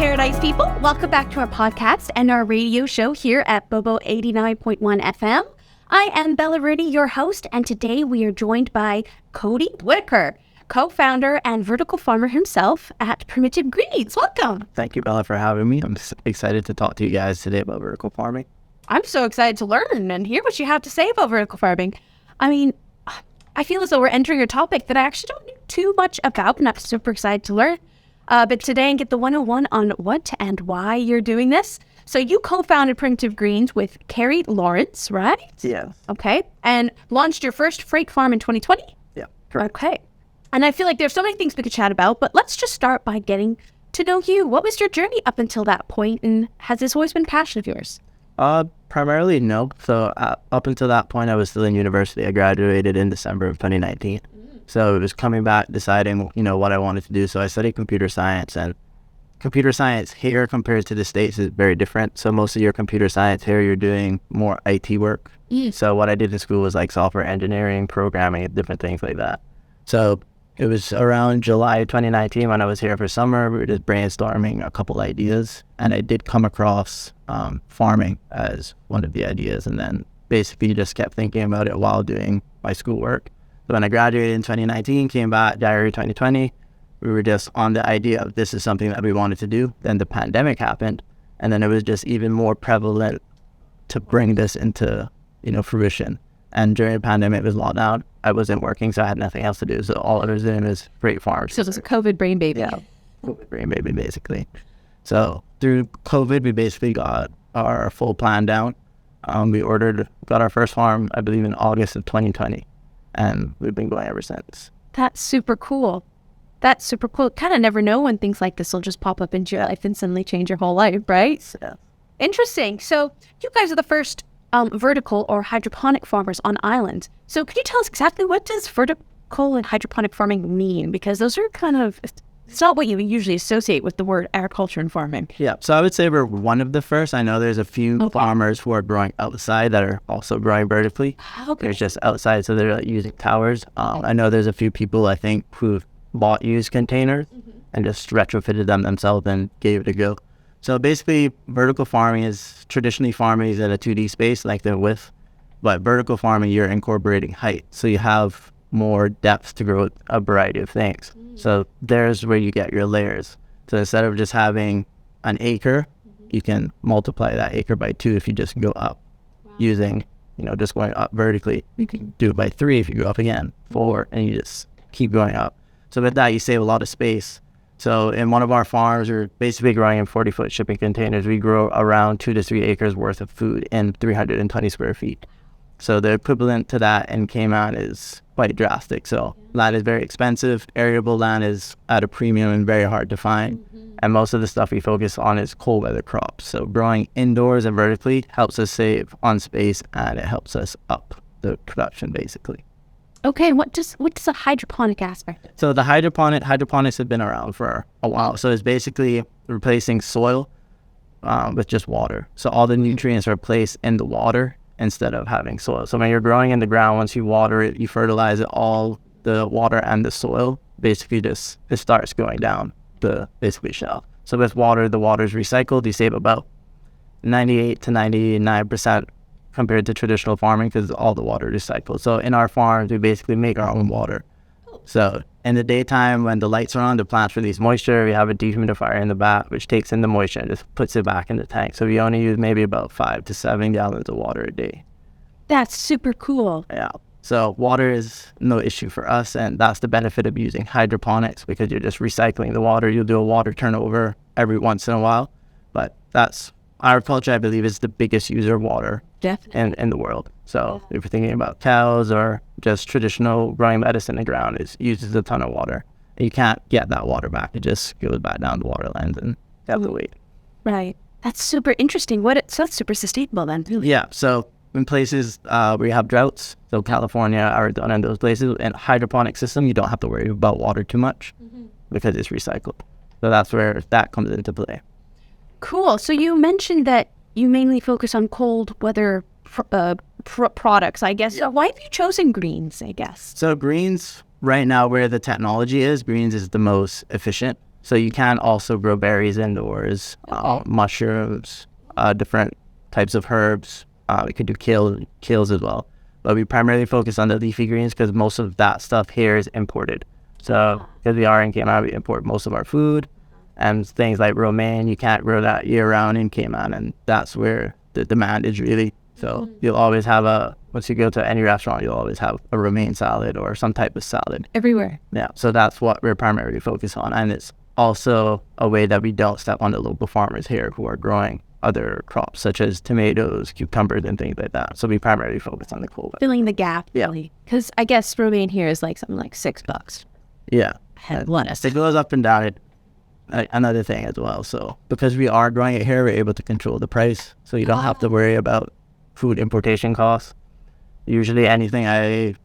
Paradise people. Welcome back to our podcast and our radio show here at Bobo 89.1 FM. I am Bella Rooney, your host, and today we are joined by Codi Whittaker, co-founder and vertical farmer himself at Primitive Greens. Welcome. Thank you, Bella, for having me. I'm excited to talk to you guys today about vertical farming. I'm so excited to learn and hear what you have to say about vertical farming. I mean, I feel as though we're entering a topic that I actually don't know too much about, and I'm super excited to learn. But today and get the 101 on what and why you're doing this. So you co-founded Primitive Greens with Carrie Lawrence, right? Yeah. Okay. And launched your first freight farm in 2020? Yeah, correct. Okay. And I feel like there's so many things we could chat about, but let's just start by getting to know you. What was your journey up until that point, and has this always been a passion of yours? Primarily, no. So up until that point, I was still in university. I graduated in December of 2019. So it was coming back, deciding, what I wanted to do. So I studied computer science, and computer science here compared to the States is very different. So most of your computer science here, you're doing more IT work. So what I did in school was like software engineering, programming, different things like that. So it was around July 2019 when I was here for summer. We were just brainstorming a couple ideas, and I did come across farming as one of the ideas, and then basically just kept thinking about it while doing my schoolwork. So when I graduated in 2019, came back January 2020, we were just on the idea of this is something that we wanted to do. Then the pandemic happened, and then it was just even more prevalent to bring this into, fruition. And during the pandemic, it was lockdown. I wasn't working, so I had nothing else to do. So all I was doing was freight farms. So it was a COVID brain baby. Yeah, COVID brain baby, basically. So through COVID, we basically got our full plan down. We got our first farm, I believe, in August of 2020. And we've been going ever since. That's super cool. Kind of never know when things like this will just pop up into your life and suddenly change your whole life, right? Yeah. Interesting. So you guys are the first vertical or hydroponic farmers on island. So could you tell us exactly what does vertical and hydroponic farming mean? Because those are it's not what you usually associate with the word agriculture and farming. Yeah, so I would say we're one of the first. I know there's a few farmers who are growing outside that are also growing vertically. Okay. They're just outside, so they're using towers. I know there's a few people, I think, who've bought used containers and just retrofitted them themselves and gave it a go. So basically, vertical farming is traditionally farming is in a 2D space, like the width. But vertical farming, you're incorporating height. So you have more depth to grow a variety of things. So there's where you get your layers. So instead of just having an acre, you can multiply that acre by 2 if you just go up using, just going up vertically. You can do it by 3 if you go up again, 4, and you just keep going up. So with that, you save a lot of space. So in one of our farms, we're basically growing in 40-foot shipping containers. We grow around 2 to 3 acres worth of food in 320 square feet. So the equivalent to that in Cayman is quite drastic. So land is very expensive. Arable land is at a premium and very hard to find. And most of the stuff we focus on is cold weather crops. So growing indoors and vertically helps us save on space, and it helps us up the production basically. Okay, what does the hydroponic aspect? So the hydroponics have been around for a while. So it's basically replacing soil with just water. So all the nutrients are placed in the water instead of having soil. So when you're growing in the ground, once you water it, you fertilize it, all the water and the soil basically it starts going down the basically shelf. So with water, the water is recycled. You save about 98 to 99% compared to traditional farming because all the water is recycled. So in our farms, we basically make our own water. So in the daytime, when the lights are on, the plants release moisture. We have a dehumidifier in the back, which takes in the moisture and just puts it back in the tank. So we only use maybe about 5 to 7 gallons of water a day. That's super cool. Yeah. So water is no issue for us, and that's the benefit of using hydroponics because you're just recycling the water. You'll do a water turnover every once in a while, but that's agriculture, I believe, is the biggest user of water in the world. So if you're thinking about cows or just traditional growing lettuce in the ground, it uses a ton of water. And you can't get that water back. It just goes back down the waterlands and you have to wait. Right. That's super interesting. So that's super sustainable then, really. Yeah. So in places where you have droughts, so California, Arizona, and those places, in a hydroponic system, you don't have to worry about water too much because it's recycled. So that's where that comes into play. Cool. So you mentioned that you mainly focus on cold weather products, I guess. So why have you chosen greens, I guess? So greens, right now where the technology is, greens is the most efficient. So you can also grow berries indoors, mushrooms, different types of herbs. We could do kales as well. But we primarily focus on the leafy greens because most of that stuff here is imported. So because we are in Cayman, we import most of our food. And things like romaine, you can't grow that year-round in Cayman, and that's where the demand is really. So you'll always have once you go to any restaurant, you'll always have a romaine salad or some type of salad. Everywhere. Yeah, so that's what we're primarily focused on. And it's also a way that we don't step on the local farmers here who are growing other crops such as tomatoes, cucumbers, and things like that. So we primarily focus on the cold weather. Filling the gap, Yeah. really. Because I guess romaine here is like something like $6. Yeah. Head lettuce. It goes up and down. Another thing as well. So because we are growing it here, we're able to control the price. So you don't have to worry about food importation costs. Usually anything I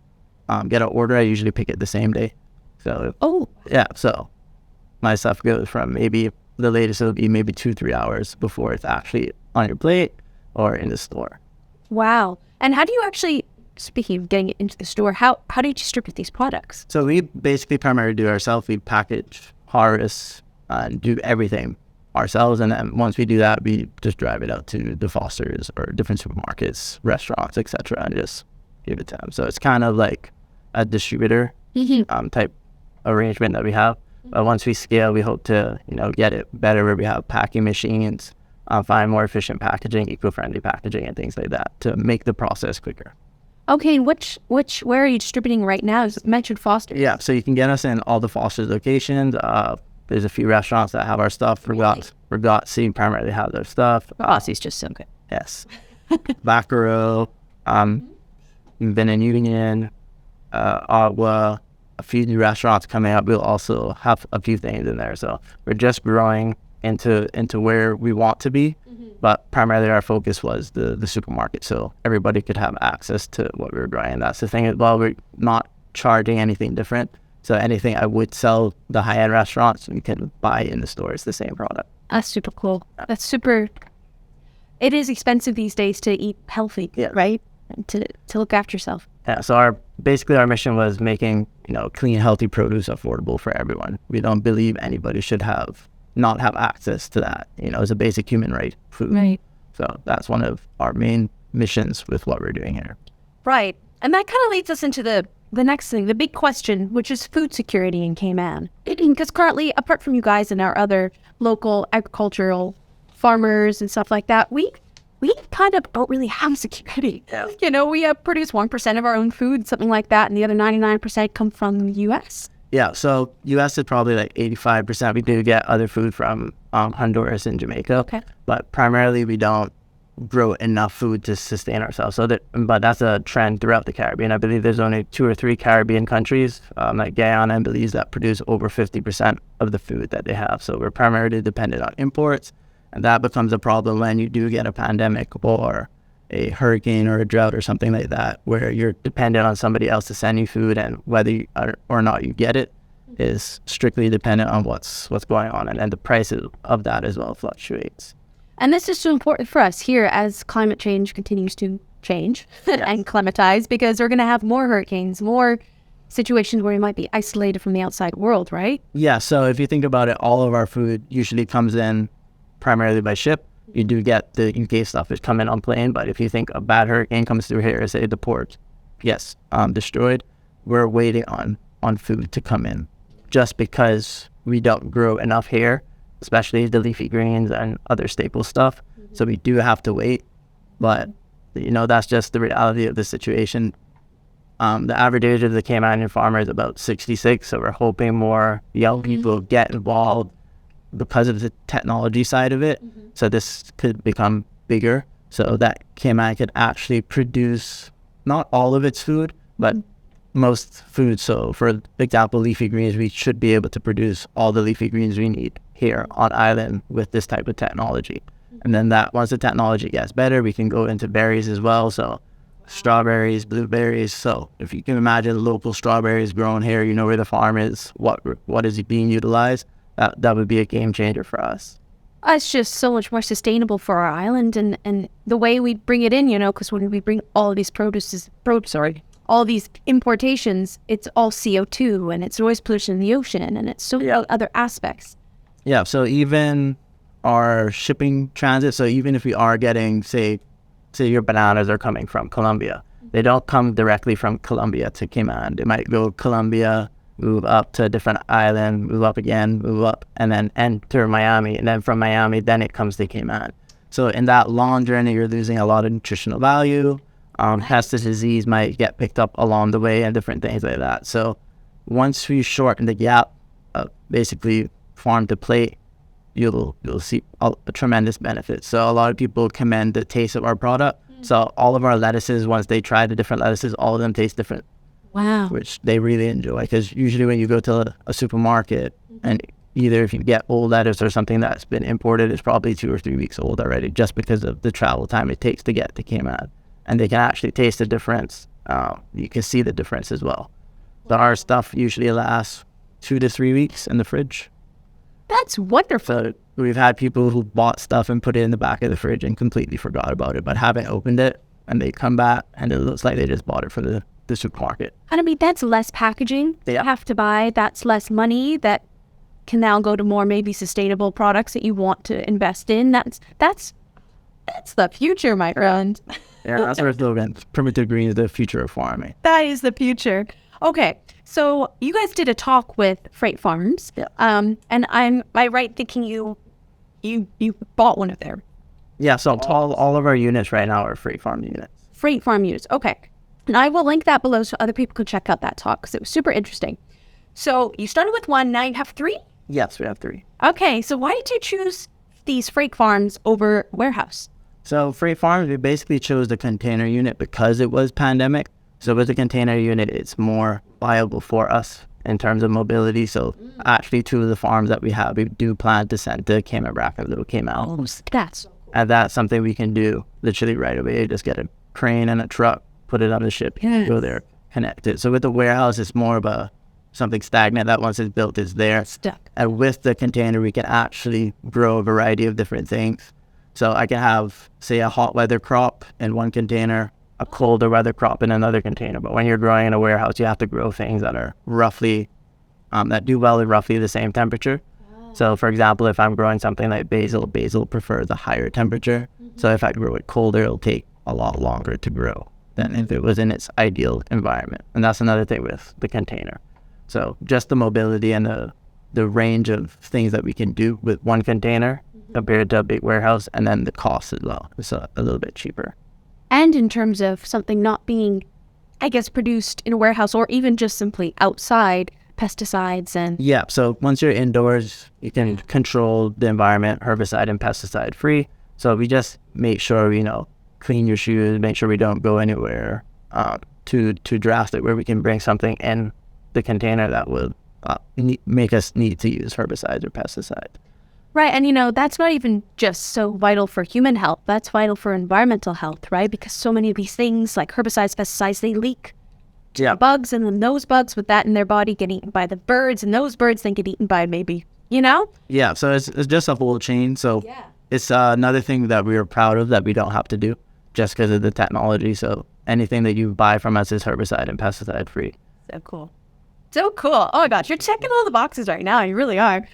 get an order, I usually pick it the same day. So yeah, so my stuff goes from maybe the latest it'll be maybe 2-3 hours before it's actually on your plate or in the store. Wow. And how do you actually, speaking of getting it into the store, how do you distribute these products? So we basically primarily do it ourselves. We package, harvest, and do everything ourselves. And then once we do that, we just drive it out to the Fosters or different supermarkets, restaurants, etc., and just give it to them. So it's kind of like a distributor type arrangement that we have. But once we scale, we hope to get it better where we have packing machines, find more efficient packaging, eco-friendly packaging, and things like that to make the process quicker. Okay, and where are you distributing right now? You mentioned Foster's. Yeah, so you can get us in all the Foster's locations. There's a few restaurants that have our stuff. Regatzi primarily have their stuff. Regatzi's just so good. Yes. Vaccaro, we've been in Union, Ottawa, a few new restaurants coming up. We'll also have a few things in there. So we're just growing into where we want to be. But primarily our focus was the supermarket. So everybody could have access to what we were growing. And that's the thing as well. We're not charging anything different. So anything I would sell the high-end restaurants, we can buy in the store. It's the same product. That's super cool. That's super. It is expensive these days to eat healthy, right? And to look after yourself. Yeah. So our mission was making clean, healthy produce affordable for everyone. We don't believe anybody should not have access to that. It's a basic human right, food. Right. So that's one of our main missions with what we're doing here. Right. And that kind of leads us into the next thing, the big question, which is food security in Cayman. Because currently, apart from you guys and our other local agricultural farmers and stuff like that, we kind of don't really have security. Yeah. We produce 1% of our own food, something like that, and the other 99% come from the U.S. Yeah, so U.S. is probably like 85%. We do get other food from Honduras and Jamaica. Okay. But primarily, we don't grow enough food to sustain ourselves. But that's a trend throughout the Caribbean. I believe there's only 2 or 3 Caribbean countries, like Guyana and Belize, that produce over 50% of the food that they have. So we're primarily dependent on imports, and that becomes a problem when you do get a pandemic or a hurricane or a drought or something like that, where you're dependent on somebody else to send you food, and whether or not you get it is strictly dependent on what's going on, and then the price of that as well fluctuates. And this is so important for us here as climate change continues to change and climatize, because we're going to have more hurricanes, more situations where we might be isolated from the outside world, right? Yeah, so if you think about it, all of our food usually comes in primarily by ship. You do get the UK stuff is coming on plane, but if you think a bad hurricane comes through here, say the port gets destroyed, we're waiting on food to come in just because we don't grow enough here, especially the leafy greens and other staple stuff. So we do have to wait, but that's just the reality of the situation. The average age of the Cayman Island farmer is about 66, so we're hoping more young people get involved because of the technology side of it. So this could become bigger, so that Cayman could actually produce not all of its food, but most food. So for example, leafy greens, we should be able to produce all the leafy greens we need here on island with this type of technology. And then once the technology gets better, we can go into berries as well. So strawberries, blueberries. So if you can imagine local strawberries grown here, where the farm is, what is being utilized, that would be a game changer for us. It's just so much more sustainable for our island, and the way we bring it in, because when we bring all of these all these importations, it's all CO2 and it's noise pollution in the ocean, and it's so many other aspects. Yeah, so even our shipping transit, so even if we are getting, say your bananas are coming from Colombia, they don't come directly from Colombia to Cayman. They might go Colombia, move up to a different island, move up again, move up, and then enter Miami. And then from Miami, then it comes to Cayman. So in that long journey, you're losing a lot of nutritional value. Pest disease might get picked up along the way and different things like that. So once we shorten the gap, basically farm to plate, you'll see a tremendous benefit. So a lot of people commend the taste of our product. So all of our lettuces, once they try the different lettuces, all of them taste different. Wow. Which they really enjoy, because usually when you go to a supermarket and either if you get old lettuce or something that's been imported, it's probably 2 or 3 weeks old already, just because of the travel time it takes to get to Cayman. And they can actually taste the difference. You can see the difference as well. So our stuff usually lasts 2 to 3 weeks in the fridge. That's wonderful. So we've had people who bought stuff and put it in the back of the fridge and completely forgot about it, but haven't opened it, and they come back and it looks like they just bought it for the supermarket. And I mean, that's less packaging you have to buy. That's less money that can now go to more maybe sustainable products that you want to invest in. That's the future, my friend. Yeah, that's our slogan. Primitive green is the future of farming. That is the future. Okay, so you guys did a talk with Freight Farms, and am I right thinking you bought one of their? Yeah, so all of our units right now are Freight Farm units. Freight Farm units, okay. And I will link that below so other people can check out that talk, because it was super interesting. So you started with 1, now you have 3? Yes, we have 3. Okay, so why did you choose these Freight Farms over warehouse? So Freight Farms, we basically chose the container unit because it was pandemic. So with the container unit, it's more viable for us in terms of mobility. So actually 2 of the farms that we have, we do plan to send to Cayman and Little Cayman Islands. That's cool. And that's something we can do literally right away. Just get a crane and a truck, put it on the ship, go there, connect it. So with the warehouse, it's more of something stagnant that once it's built is there. Stuck. And with the container, we can actually grow a variety of different things. So I can have, say, a hot weather crop in one container, a colder weather crop in another container. But when you're growing in a warehouse, you have to grow things that are roughly, that do well at roughly the same temperature. So for example, if I'm growing something like basil prefers a higher temperature. So if I grow it colder, it'll take a lot longer to grow than if it was in its ideal environment. And that's another thing with the container. So just the mobility and the range of things that we can do with one container compared to a big warehouse, and then the cost as well. It's a little bit cheaper. And in terms of something not being, I guess, produced in a warehouse or even just simply outside, pesticides and... Yeah, so once you're indoors, you can control the environment herbicide and pesticide free. So we just make sure we, clean your shoes, make sure we don't go anywhere too drastic where we can bring something in the container that would make us need to use herbicides or pesticides. Right, and that's not even just so vital for human health, that's vital for environmental health, right? Because so many of these things like herbicides, pesticides, they leak to bugs, and then those bugs with that in their body get eaten by the birds, and those birds then get eaten by maybe, Yeah, so it's just a whole chain. So it's another thing that we are proud of that we don't have to do just because of the technology. So anything that you buy from us is herbicide and pesticide free. So cool. So cool. Oh my gosh, you're checking all the boxes right now. You really are.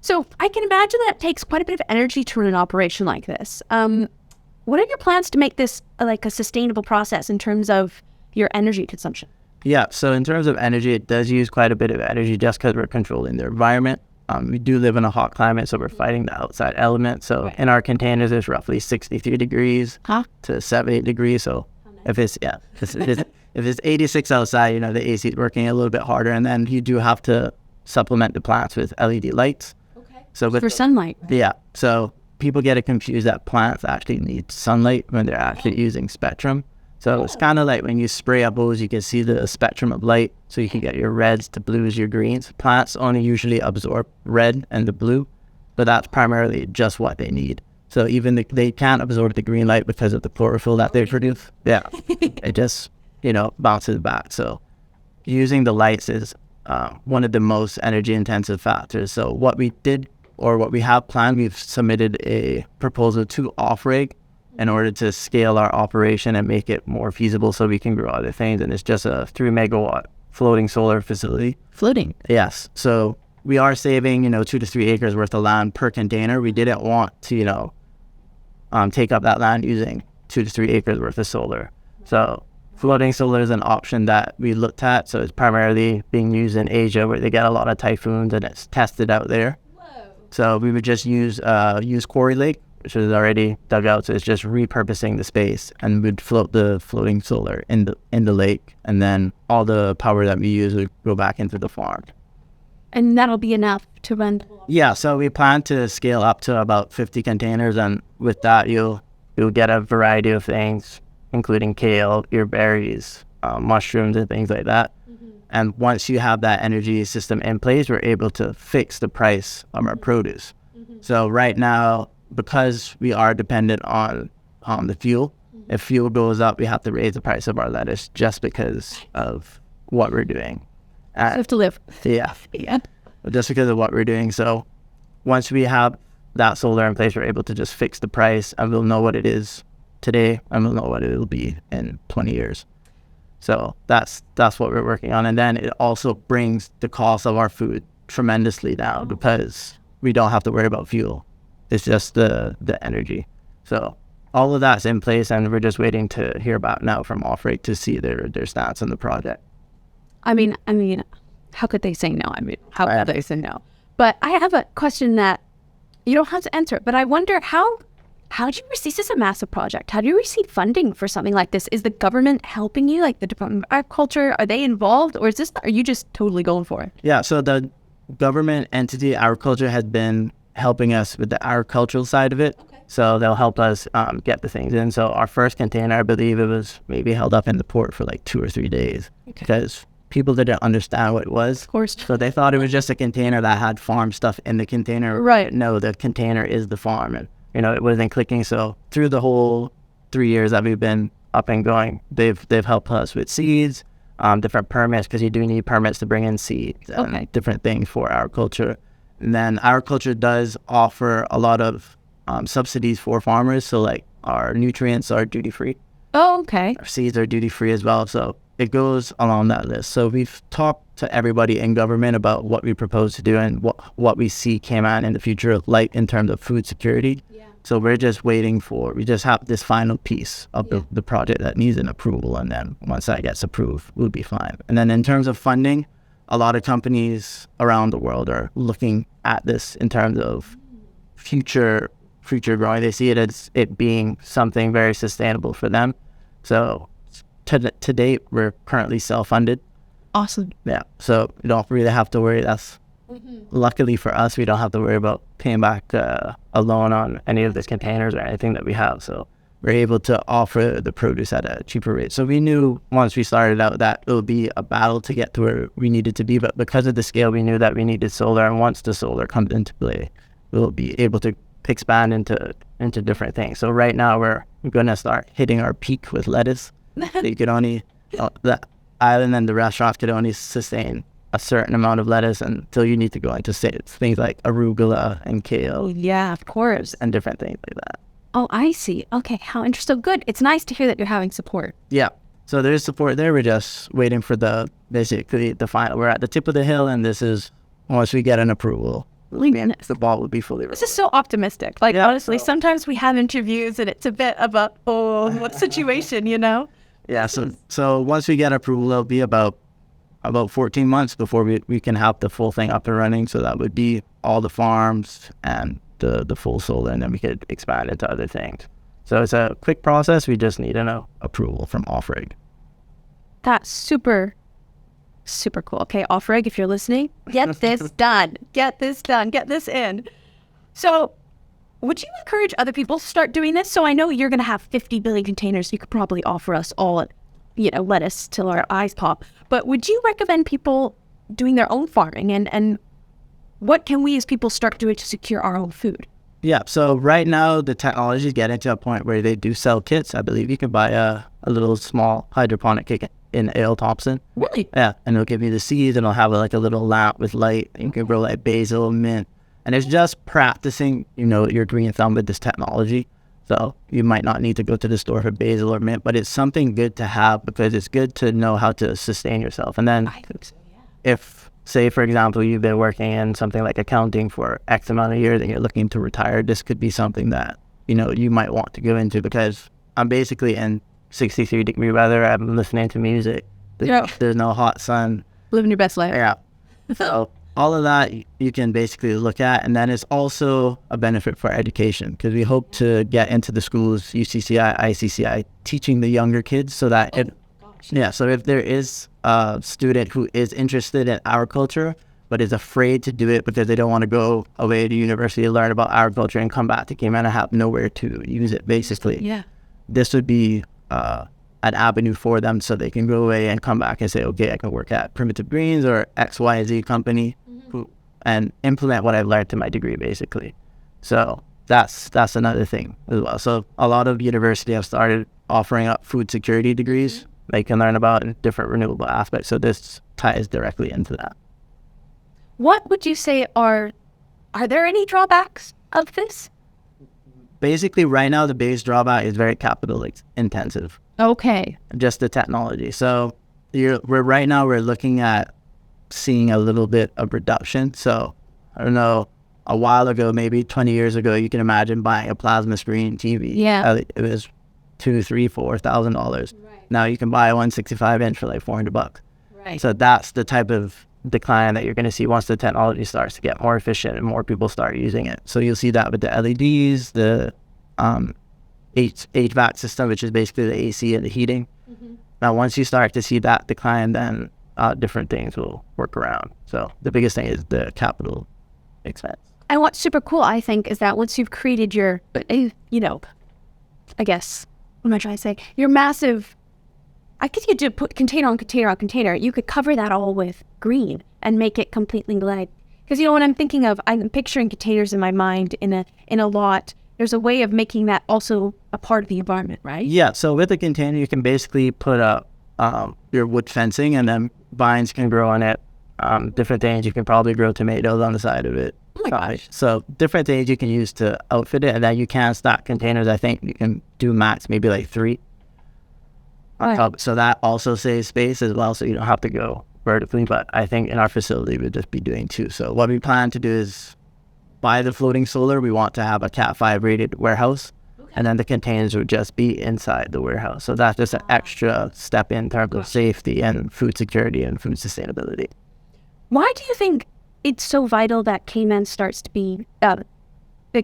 So I can imagine that it takes quite a bit of energy to run an operation like this. What are your plans to make this like a sustainable process in terms of your energy consumption? Yeah, so in terms of energy, it does use quite a bit of energy just because we're controlling the environment. We do live in a hot climate, so we're fighting the outside element. So in our containers, it's roughly 63 degrees to 78 degrees. So if it's if it's 86 outside, the AC is working a little bit harder, and then you do have to supplement the plants with LED lights. So for sunlight. Yeah. So people get it confused that plants actually need sunlight when they're actually using spectrum. So it's kind of like when you spray a hose, you can see the spectrum of light. So you can get your reds to blues, your greens. Plants only usually absorb red and the blue, but that's primarily just what they need. So even they can't absorb the green light because of the chlorophyll that they produce. Yeah. It just, bounces back. So using the lights is one of the most energy intensive factors. So what we did, or what we have planned, we've submitted a proposal to Off-Rig in order to scale our operation and make it more feasible so we can grow other things. And it's just a 3 megawatt floating solar facility. Floating? Yes. So we are saving, 2 to 3 acres worth of land per container. We didn't want to, take up that land using 2 to 3 acres worth of solar. So floating solar is an option that we looked at. So it's primarily being used in Asia where they get a lot of typhoons and it's tested out there. So we would just use Quarry Lake, which is already dug out. So it's just repurposing the space, and we'd float the floating solar in the lake, and then all the power that we use would go back into the farm. And that'll be enough to run. Yeah, so we plan to scale up to about 50 containers, and with that you'll get a variety of things, including kale, earberries, mushrooms, and things like that. And once you have that energy system in place, we're able to fix the price of our produce. So right now, because we are dependent on the fuel, if fuel goes up, we have to raise the price of our lettuce just because of what we're doing. You have to live. Yeah. Just because of what we're doing. So once we have that solar in place, we're able to just fix the price, and we'll know what it is today, and we'll know what it will be in 20 years. So that's what we're working on. And then it also brings the cost of our food tremendously down because we don't have to worry about fuel. It's just the energy. So all of that's in place, and we're just waiting to hear back now from Off-Rate to see their stats on the project. I mean, how could they say no? How could they say no? But I have a question that you don't have to answer, but I wonder how do you receive this? Is a massive project. How do you receive funding for something like this? Is the government helping you, like the Department of Agriculture? Are they involved, or are you just totally going for it? Yeah, so the government entity, agriculture, has been helping us with the agricultural side of it. Okay. So they'll help us get the things in. So our first container, I believe it was maybe held up in the port for like 2 or 3 days because people didn't understand what it was. Of course. So they thought it was just a container that had farm stuff in the container. Right. No, the container is the farm. And, it wasn't clicking. So through the whole 3 years that we've been up and going, they've helped us with seeds, different permits, because you do need permits to bring in seeds and different things for agriculture. And then agriculture does offer a lot of subsidies for farmers. So like our nutrients are duty-free. Oh, okay. Our seeds are duty-free as well. So it goes along that list. So we've talked to everybody in government about what we propose to do and what we see Cayman in the future like in terms of food security. Yeah. So we're just waiting we just have this final piece of the project that needs an approval. And then once that gets approved, we'll be fine. And then in terms of funding, a lot of companies around the world are looking at this in terms of future growing. They see it as it being something very sustainable for them. So to date, we're currently self-funded. Awesome. Yeah. So we don't really have to worry. Luckily for us, we don't have to worry about paying back a loan on any of these containers or anything that we have. So we're able to offer the produce at a cheaper rate. So we knew once we started out that it would be a battle to get to where we needed to be. But because of the scale, we knew that we needed solar. And once the solar comes into play, we'll be able to expand into different things. So right now we're going to start hitting our peak with lettuce. You could only, the island and the restaurants could only sustain a certain amount of lettuce until you need to go into things like arugula and kale. Yeah, of course. And different things like that. Oh, I see. Okay, how interesting. Good. It's nice to hear that you're having support. Yeah. So there's support there. We're just waiting for basically the final. We're at the tip of the hill, and this is once we get an approval, the ball will be fully released. This is so optimistic. Like, honestly, sometimes we have interviews and it's a bit of a, what situation, Yeah, so once we get approval, it'll be about 14 months before we can have the full thing up and running. So that would be all the farms and the full solar, and then we could expand into other things. So it's a quick process. We just need an approval from Off-Rate. That's super, super cool. Okay, Off-Rate, if you're listening, get this done. Get this done. Get this in. So would you encourage other people to start doing this? So I know you're going to have 50 billion containers. You could probably offer us all, lettuce till our eyes pop. But would you recommend people doing their own farming? And what can we as people start doing to secure our own food? Yeah, so right now the technology is getting to a point where they do sell kits. I believe you can buy a little small hydroponic kit in A.L. Thompson. Really? Yeah, and it'll give you the seeds, and it'll have like a little lamp with light. You can grow like basil, mint. And it's just practicing, your green thumb with this technology. So you might not need to go to the store for basil or mint, but it's something good to have because it's good to know how to sustain yourself. And then I think so, yeah. if say, for example, you've been working in something like accounting for X amount of years and you're looking to retire, this could be something that, you might want to go into, because I'm basically in 63-degree weather. I'm listening to music. There's no hot sun. Living your best life. Yeah. So all of that you can basically look at. And then it's also a benefit for education, because we hope to get into the schools, UCCI, ICCI, teaching the younger kids so that so if there is a student who is interested in agriculture but is afraid to do it because they don't want to go away to university to learn about agriculture and come back to Cayman and have nowhere to use it, basically. Yeah. This would be an avenue for them, so they can go away and come back and say, okay, I can work at Primitive Greens or XYZ company and implement what I've learned to my degree, basically. So that's another thing as well. So a lot of universities have started offering up food security degrees they can learn about different renewable aspects. So this ties directly into that. What would you say are there any drawbacks of this? Basically, right now, the biggest drawback is very capital intensive. Okay. Just the technology. So we're looking at seeing a little bit of reduction. So I don't know, a while ago, maybe 20 years ago, you can imagine buying a plasma screen TV. Yeah. It was $2,000, $3,000, $4,000. Right. Now you can buy a 165-inch for like $400. Right. So that's the type of decline that you're going to see once the technology starts to get more efficient and more people start using it. So you'll see that with the LEDs, the HVAC system, which is basically the AC and the heating. Now, once you start to see that decline, then different things will work around. So the biggest thing is the capital expense. And what's super cool, I think, is that once you've created your, I guess, what am I trying to say? Your massive, I guess you could put container on container on container. You could cover that all with green and make it completely like, because when I'm thinking of, I'm picturing containers in my mind in a lot. There's a way of making that also a part of the environment, right? Yeah. So with a container, you can basically put up your wood fencing, and then vines can grow on it. Different things. You can probably grow tomatoes on the side of it. Oh my gosh. So different things you can use to outfit it, and then you can stack containers. I think you can do max maybe like 3 on top. So that also saves space as well, so you don't have to go vertically. But I think in our facility we'd just be doing 2. So what we plan to do is, by the floating solar, we want to have a Cat 5 rated warehouse, and then the containers would just be inside the warehouse. So that's just an extra step in terms of safety and food security and food sustainability. Why do you think it's so vital that Cayman starts to be, that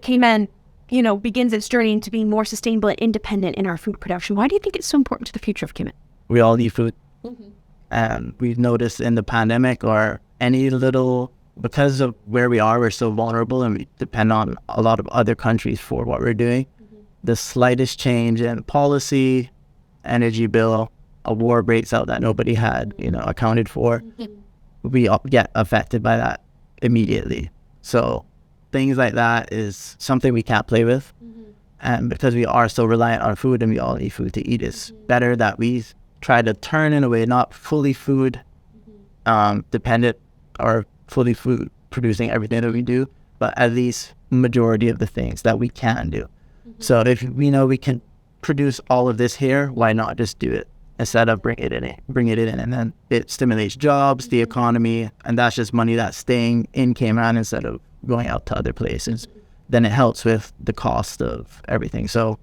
Cayman, begins its journey into being more sustainable and independent in our food production? Why do you think it's so important to the future of Cayman? We all need food. And we've noticed in the pandemic or any little, because of where we are, we're so vulnerable and we depend on a lot of other countries for what we're doing. The slightest change in policy, energy bill, a war breaks out that nobody had, accounted for. We get affected by that immediately. So things like that is something we can't play with. And because we are so reliant on food and we all need food to eat, it's better that we try to turn in a way, not fully food dependent or fully food producing everything that we do, but at least majority of the things that we can do. So if we know we can produce all of this here, why not just do it instead of bring it in, and then it stimulates jobs, the economy, and that's just money that's staying in Cayman instead of going out to other places. Then it helps with the cost of everything. So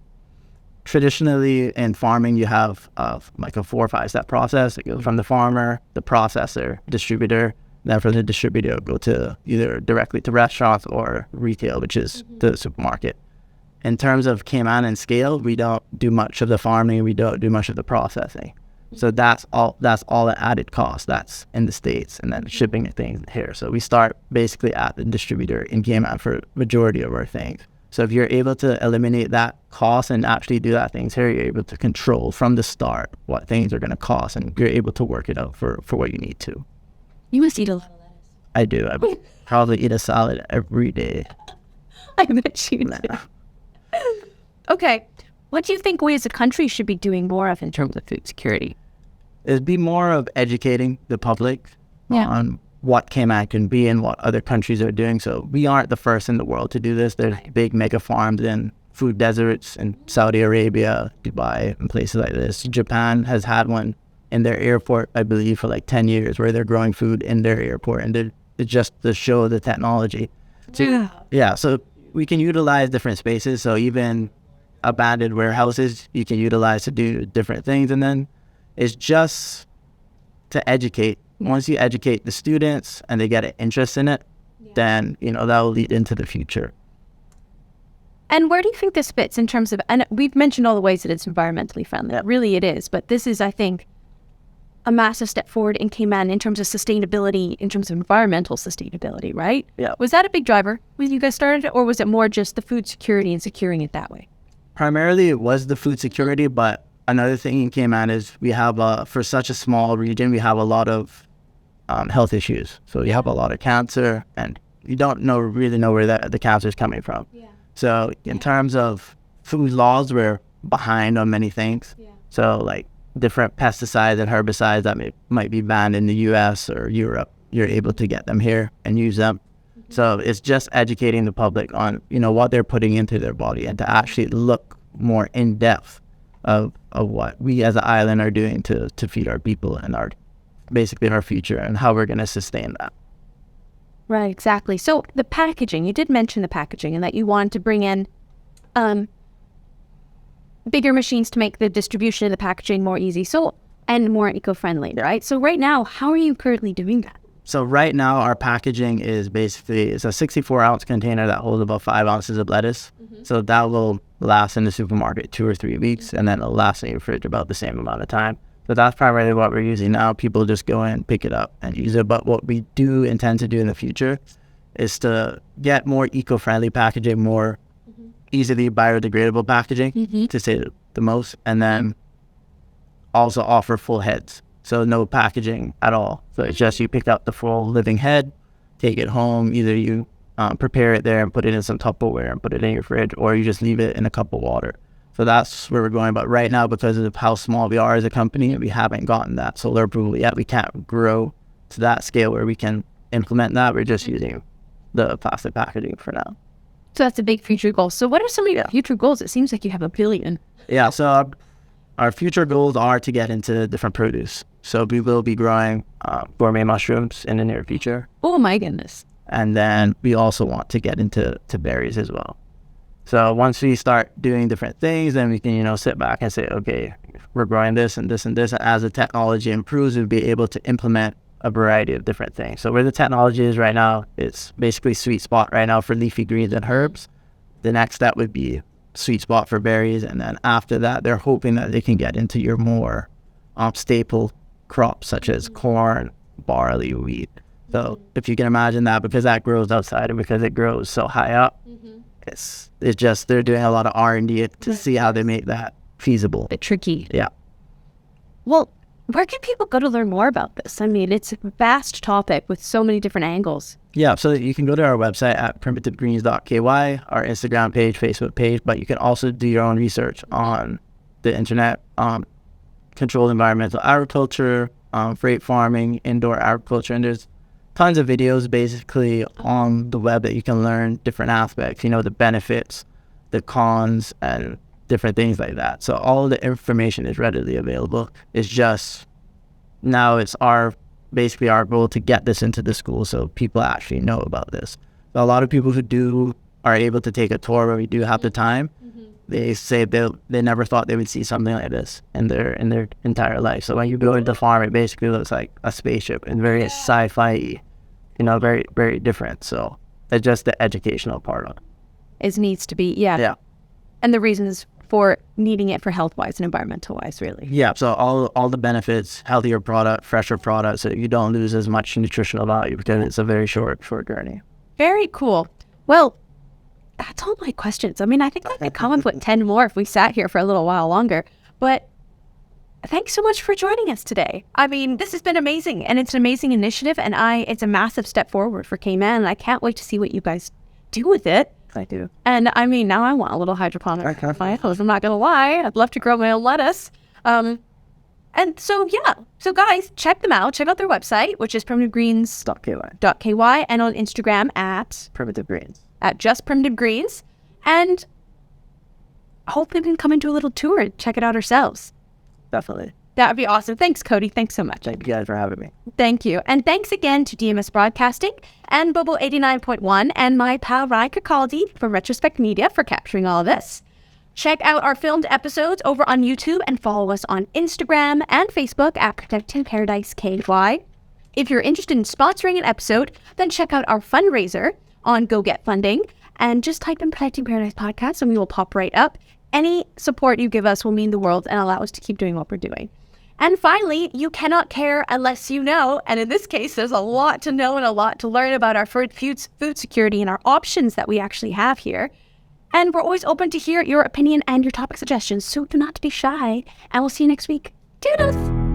traditionally in farming, you have like a 4 or 5 step process. It goes from the farmer, the processor, distributor. Then from the distributor, go to either directly to restaurants or retail, which is the supermarket. In terms of Cayman and scale, we don't do much of the farming. We don't do much of the processing. So that's all an added cost that's in the States, and then shipping things here. So we start basically at the distributor in Cayman for majority of our things. So if you're able to eliminate that cost and actually do that things here, you're able to control from the start what things are going to cost, and you're able to work it out for what you need to. You must eat a lot of lettuce. I do. I probably eat a salad every day. I bet you do. Okay. What do you think we as a country should be doing more of in terms of food security? It'd be more of educating the public on what Cayman can be and what other countries are doing. So we aren't the first in the world to do this. There's big mega farms in food deserts in Saudi Arabia, Dubai, and places like this. Japan has had one in their airport, I believe, for like 10 years, where they're growing food in their airport, and it's just to show the technology. So, yeah, so we can utilize different spaces. So even abandoned warehouses, you can utilize to do different things. And then it's just to educate. Once you educate the students and they get an interest in it, then, that will lead into the future. And where do you think this fits in terms of, and we've mentioned all the ways that it's environmentally friendly. Yeah. Really it is. But this is, I think, a massive step forward in Cayman in terms of sustainability, in terms of environmental sustainability, right? Yeah. Was that a big driver when you guys started it, or was it more just the food security and securing it that way? Primarily, it was the food security, but another thing in Cayman is we have, for such a small region, we have a lot of health issues. So you have a lot of cancer, and you don't really know where the cancer is coming from. Yeah. So in terms of food laws, we're behind on many things. Yeah. So like different pesticides and herbicides that might be banned in the US or Europe, you're able to get them here and use them. Mm-hmm. So it's just educating the public on, what they're putting into their body, and to actually look more in depth of what we as an island are doing to feed our people and basically our future, and how we're going to sustain that. Right, exactly. So the packaging, you did mention the packaging and that you wanted to bring in bigger machines to make the distribution of the packaging more easy and more eco-friendly, right? So right now, how are you currently doing that? So right now, our packaging is basically, it's a 64-ounce container that holds about 5 ounces of lettuce. Mm-hmm. So that will last in the supermarket 2 or 3 weeks, and then it'll last in your fridge about the same amount of time. So that's primarily what we're using now. People just go in, pick it up, and use it. But what we do intend to do in the future is to get more eco-friendly packaging, more easily biodegradable packaging, to say the most, and then also offer full heads. So no packaging at all. So it's just you pick up the full living head, take it home. Either you prepare it there and put it in some Tupperware and put it in your fridge, or you just leave it in a cup of water. So that's where we're going. But right now, because of how small we are as a company, we haven't gotten that solar approval yet. We can't grow to that scale where we can implement that. We're just using the plastic packaging for now. So that's a big future goal. So what are some of your future goals? It seems like you have a billion. Yeah, so our future goals are to get into different produce. So we will be growing gourmet mushrooms in the near future. Oh my goodness. And then we also want to get into berries as well. So once we start doing different things, then we can, sit back and say, okay, we're growing this and this and this. As the technology improves, we'll be able to implement a variety of different things. So where the technology is right now, it's basically sweet spot right now for leafy greens and herbs. The next step would be sweet spot for berries. And then after that, they're hoping that they can get into your more staple crops, such as corn, barley, wheat. So if you can imagine that, because that grows outside and because it grows so high up, it's just they're doing a lot of R&D to see how they make that feasible. A bit tricky. Yeah. Well, where can people go to learn more about this? I mean, it's a vast topic with so many different angles. Yeah, so you can go to our website at primitivegreens.ky, our Instagram page, Facebook page, but you can also do your own research on the internet, controlled environmental agriculture, freight farming, indoor agriculture, and there's tons of videos basically on the web that you can learn different aspects, the benefits, the cons, and different things like that. So all the information is readily available. It's just now it's basically our goal to get this into the school so people actually know about this. So a lot of people who are able to take a tour where we do have the time, they say they never thought they would see something like this in their entire life. So when you go into the farm, it basically looks like a spaceship and very sci-fi, very, very different. So it's just the educational part of it. It needs to be, yeah. And the reasons for needing it for health-wise and environmental-wise, really. Yeah, so all the benefits, healthier product, fresher product, so you don't lose as much nutritional value because it's a very short journey. Very cool. Well, that's all my questions. I mean, I think I could come up with 10 more if we sat here for a little while longer. But thanks so much for joining us today. I mean, this has been amazing, and it's an amazing initiative, and it's a massive step forward for Cayman, and I can't wait to see what you guys do with it. I do. And I mean, now I want a little hydroponic in my house. I'm not going to lie. I'd love to grow my own lettuce. And so, yeah. So, guys, check them out. Check out their website, which is primitivegreens.ky, and on Instagram at Primitive Greens. At Just Primitive Greens. And hopefully we can come into a little tour and check it out ourselves. Definitely. That would be awesome. Thanks, Cody. Thanks so much. Thank you guys for having me. Thank you. And thanks again to DMS Broadcasting and Bobo 89.1 and my pal Ryan Kirkaldy from Retrospekt Media for capturing all of this. Check out our filmed episodes over on YouTube and follow us on Instagram and Facebook at Protecting Paradise KY. If you're interested in sponsoring an episode, then check out our fundraiser on Go Get Funding and just type in Protecting Paradise Podcast and we will pop right up. Any support you give us will mean the world and allow us to keep doing what we're doing. And finally, you cannot care unless you know. And in this case, there's a lot to know and a lot to learn about our food security and our options that we actually have here. And we're always open to hear your opinion and your topic suggestions, so do not be shy. And we'll see you next week. Toodles!